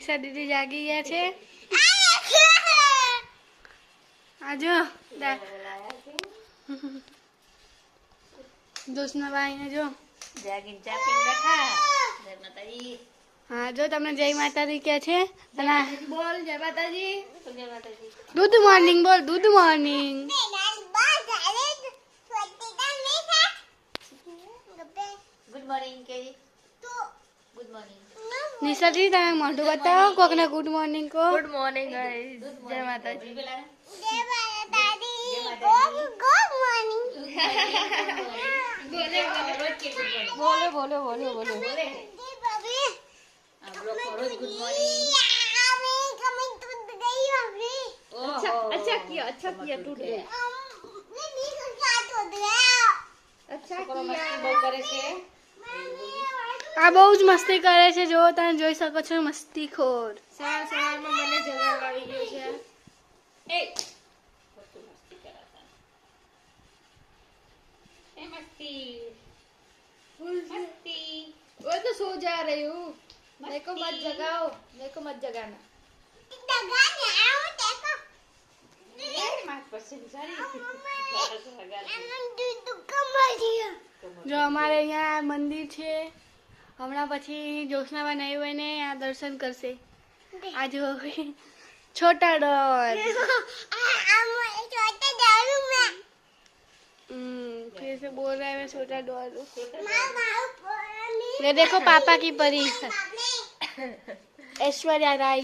નિશા દીદી જાગી ગયા છે. આજો દોસ્તના ભાઈને જો જાગીને ચા પીને બેઠા. જય માતાજી. હા જો તમને જય માતાજી કે છે. બોલ જય માતાજી. જય માતાજી. ગુડ મોર્નિંગ બોલ. Good morning. ગુડ મોર્નિંગ કે ગુડ મોર્નિંગ. નિશા દીદી તમે મોઢું બતાવો કોકને ગુડ મોર્નિંગ કો. Good morning guys. જય માતાજી. બોલો બોલો બોલો બોલો. अच्छा किया टूट गया. अच्छा किया. બહુ કરે છે. આ બહુ જ મસ્તી કરે છે. જો તમે જોઈ શકો છો મસ્તીખોર. સવારમાં મને જગાવ આવી ગયો છે. એ મસ્તી કરાતા. એ મસ્તી मस्ती. वो तो सो जा रही हूँ. मेरे को मत जगाओ. मेरे को मत जगाना. જો અમારે અહીંયા મંદિર છે. હમણાં પછી જોશનાબેન આવ્યું હોય ને આ દર્શન કરશે. આ જો છોટા ડોર. फिर से बोल रहा है मैं छोटा डॉल हूँ. ये देखो पापा की परी ऐश्वर्या राय.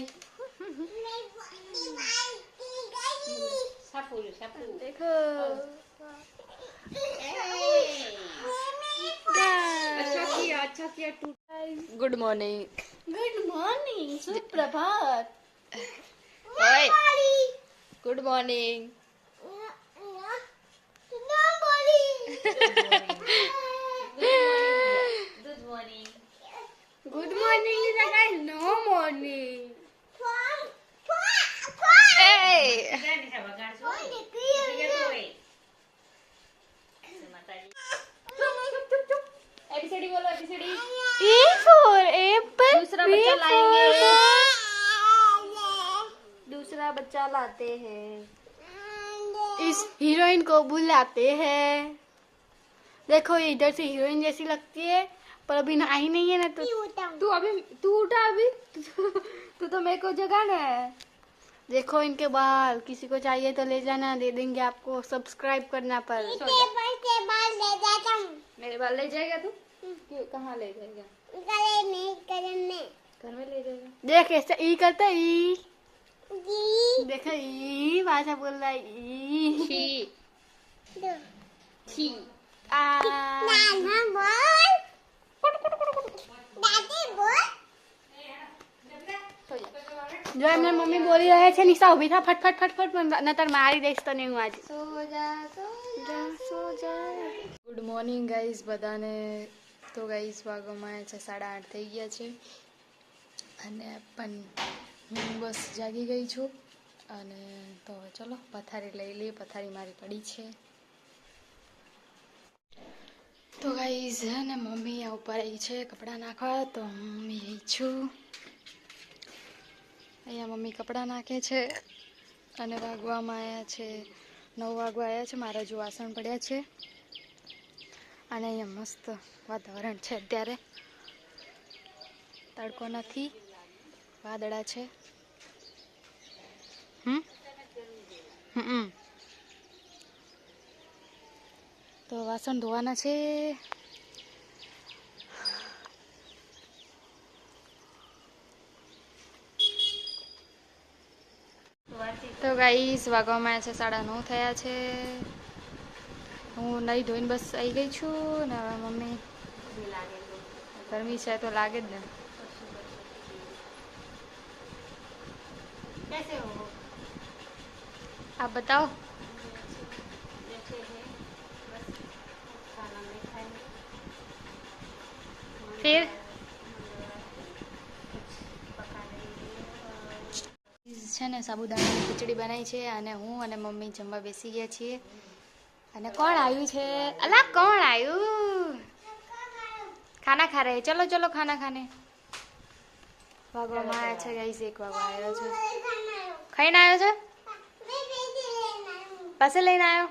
देखो अच्छा किया टूट. Good morning. Good morning. सुप्रभात. Good morning. Good morning is like no morning. A B C D बोलो एबीसीडी. A for apple. दूसरा बच्चा लाएंगे. दूसरा बच्चा लाते हैं. इस हीरोइन को बुलाते हैं. देखो ये इधर से हीरोइन जैसी लगती है पर अभी नहाई नहीं है ना तो तू उठा अभी. तू तो मेरे को जगाना है. देखो इनके बाल. किसी को चाहिए तो ले जाना. दे देंगे आपको. सब्सक्राइब करना पर. मेरे बाल ले जाएगा तू. क्यों कहाँ ले जाएगा. घर में ले जाएगा. देख ऐसा ई करता है, ई. देखो ई भाषा बोल रहा है. ई छी. आ જો એમને મમ્મી બોલી રહ્યા છે નિશા ઉભી થા ફટ ફટ ફટ ફટ નતર મારી દઈશ તને હું આજે. ગુડ મોર્નિંગ ગાઈઝ બધાને. તો ગાઈઝ વાગોમાં છે 8:30 થઈ ગયા છે અને પણ હું બસ જાગી ગઈ છું. અને તો ચલો પથારી લઈ લઈએ. પથારી મારી પડી છે. તો ગાઈઝ હે ને મમ્મી આ ઉપર આવી છે કપડાં નાખવા. તો મમ્મી આવી છું. અહીંયા મમ્મી કપડાં નાખે છે અને વાગવામાં આવ્યા છે 9 વાગવા આવ્યા છે. મારા જો વાસણ પડ્યા છે અને અહીંયા મસ્ત વાતાવરણ છે. અત્યારે તડકો નથી, વાદળા છે. તો વાસણ ધોવાના છે. તો ગાઈસ વાગવામાં છે 9:30 થયા છે. હું નહીં ધોઈને બસ આવી ગઈ છું ને હવે મમ્મી ગરમી છે તો લાગે જ ને. આપ બતાવો. फिर છે ને સાબુદાણાની ખીચડી બનાવી છે અને હું અને મમ્મી જમવા બેસી ગયા છીએ. અને કોણ આવ્યું છે? અલા કોણ આવ્યું? खाना खा रहे हैं. चलो चलो खाना खाने. વાગવામાં આવ્યા છે ગાઈસ, 1 વાગવા આવ્યો છે. ખાઈને આવ્યો છે? પાસે લઈને આવ્યો?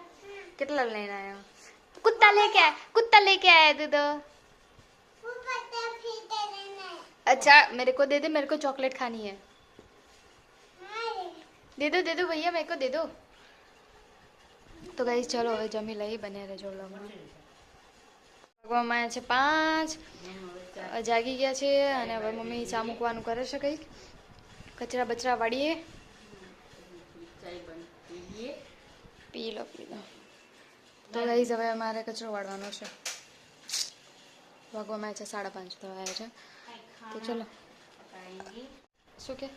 કેટલા લઈને આવ્યો? कुत्ता लेके आया तू तो. अच्छा मेरे को दे दे, मेरे को चॉकलेट खानी है. दे दो भैया, मेरे को दे दो. તો ગાઈસ ચલો હવે જમી લઈ, બને રહેજો વ્લોગમાં. વાગવામાં આવ્યા છે 5. જાગી ગયા છે અને હવે મમ્મી ચા મૂકવાનું કરે છે, કંઈક કચરા બચરા વાળીએ. પી લો. તો ગાઈસ હવે મારે કચરો વાળવાનો છે. વાગવામાં આવ્યા છે 5:30 થયા છે. તો ચલો શું કે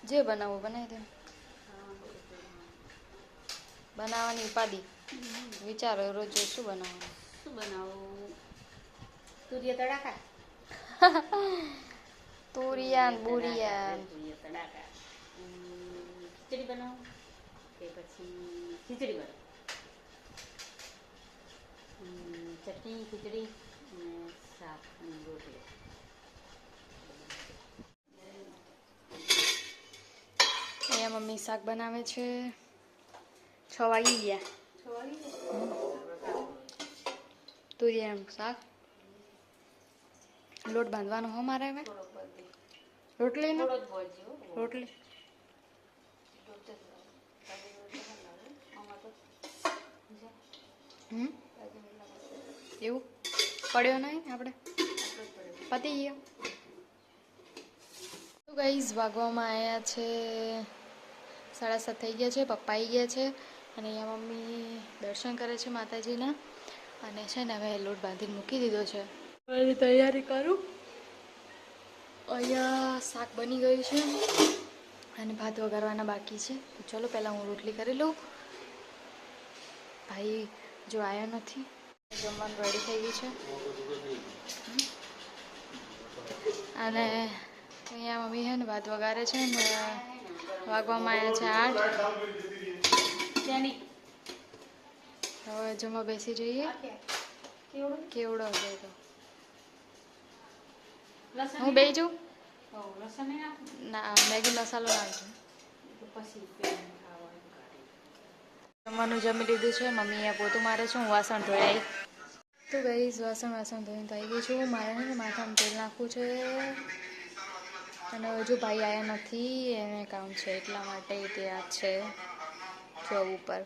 જે બનાવવું બનાવી દે. બનાવવાની ઉપાધિ વિચારો રોજ શું બનાવવાનું. તુરિયા તડાકા, તુરિયાન બુરિયાન. ખીચડી બનાવો કે પછી ખીચડી બનાવો? ચટણી, ખીચડી અને શાક અને રોટલી. અહીંયા મમ્મી શાક બનાવે છે. 6 વાગી ગયા. તુરિયાનું શાક. લોટ બાંધવાનો હો મારે હવે. રોટલી એવું પડ્યો નહીં આપણે પતી ગયો. તો ગાઈઝ વાગવામાં આવ્યા છે 7:30 થઈ ગયા છે. પપ્પા આવી ગયા છે અને અહીંયા મમ્મી દર્શન કરે છે માતાજીના. અને છે ને હવે લોટ બાંધીને મૂકી દીધો છે. હવે તૈયારી કરું. અહીંયા શાક બની ગયું છે અને ભાત વઘારવાના બાકી છે. તો ચલો પહેલાં હું રોટલી કરી લઉં. ભાઈ જો આવ્યો નથી. જમવાનું રેડી થઈ ગયું છે અને અહીંયા મમ્મી છે ને ભાત વઘારે છે ને. વાગવામાં આવ્યા છે 8. હવે જમવા બેસી જઈએ. કેવડો જાય તો હું બે જઉં. ના મેગી મસાલો નાખજો. જમવાનું જમી લીધું છે. મમ્મી અહીંયા પોતું મારે છે, હું વાસણ ધોઈ. તો ગાઈઝ વાસણ ધોઈને થઈ ગઈ છું. મારે ને માથામાં તેલ નાખવું છે અને હજુ ભાઈ આવ્યા નથી, એને કામ છે એટલા માટે તે આ છે જોબ ઉપર.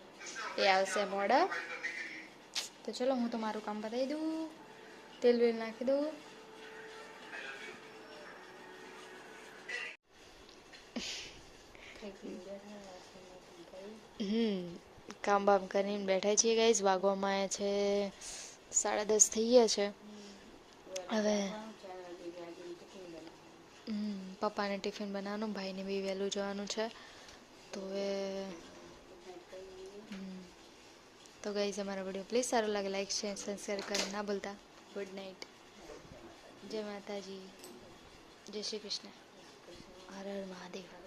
એ આવશે મોડા. તો ચલો હું તો મારું કામ બતાવી દઉં. તેલ વેલ નાખી દઉં. કામ બામ કરીને બેઠા છીએ ગાઈઝ. વાગવામાં આવ્યા છે 10:30 થઈ ગયા છે. હવે પપ્પાને ટિફિન બનાવવાનું, ભાઈને બી વહેલું જવાનું છે. તો હવે તો ગાઈઝ અમારો વિડીયો પ્લીઝ સારો લાગે લાઈક શેર સબસ્ક્રાઈબ કરી ના ભૂલતા. Good night. જય માતાજી, જય શ્રી કૃષ્ણ, હર હર મહાદેવ.